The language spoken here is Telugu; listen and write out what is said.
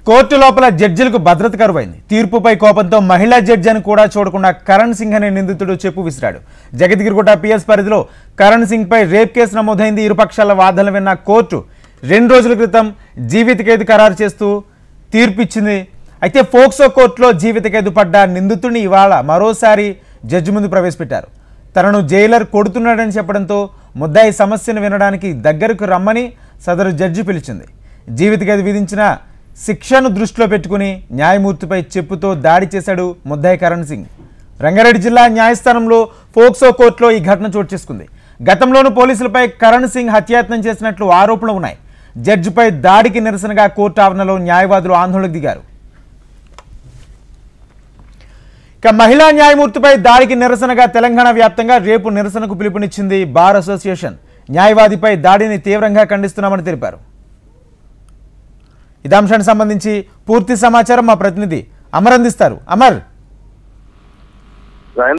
కోర్టు లోపల జడ్జిలకు భద్రత కరువైంది. తీర్పుపై కోపంతో మహిళా జడ్జి అని కూడా చూడకుండా కరణ్ సింగ్ అనే నిందితుడు చెప్పు విసిరాడు. జగద్గిరిగుట్ట పిఎస్ పరిధిలో కరణ్ సింగ్ పై రేప్ కేసు నమోదైంది. ఇరుపక్షాల వాదనలు విన్న కోర్టు 2 రోజుల క్రితం జీవిత ఖైదు ఖరారు చేస్తూ తీర్పు ఇచ్చింది. అయితే ఫోక్సో కోర్టులో జీవిత ఖైదు పడ్డ నిందితుడిని ఇవాళ మరోసారి జడ్జి ముందు ప్రవేశపెట్టారు. తనను జైలర్ కొడుతున్నాడని చెప్పడంతో ముద్దాయి సమస్యను వినడానికి దగ్గరకు రమ్మని సదరు జడ్జి పిలిచింది. జీవిత ఖైదు విధించిన శిక్షను దృష్టిలో పెట్టుకుని న్యాయమూర్తిపై చెప్పుతో దాడి చేశాడు ముద్దాయి కరణ్ సింగ్. రంగారెడ్డి జిల్లా న్యాయస్థానంలో ఫోక్సో కోర్టులో ఈ ఘటన చోటు చేసుకుంది. గతంలోనూ పోలీసులపై కరణ్ సింగ్ హత్యాయత్నం చేసినట్లు ఆరోపణలు ఉన్నాయి. జడ్జిపై దాడికి నిరసనగా కోర్టు ఆవరణలో న్యాయవాదులు ఆందోళనకు దిగారు. ఇక మహిళా న్యాయమూర్తిపై దాడికి నిరసనగా తెలంగాణ వ్యాప్తంగా రేపు నిరసనకు పిలుపునిచ్చింది బార్ అసోసియేషన్. న్యాయవాదిపై దాడిని తీవ్రంగా ఖండిస్తున్నామని తెలిపారు. ఇదే అంశానికి సంబంధించి పూర్తి సమాచారం మా ప్రతినిధి అమర్ అందిస్తారు. అమర్,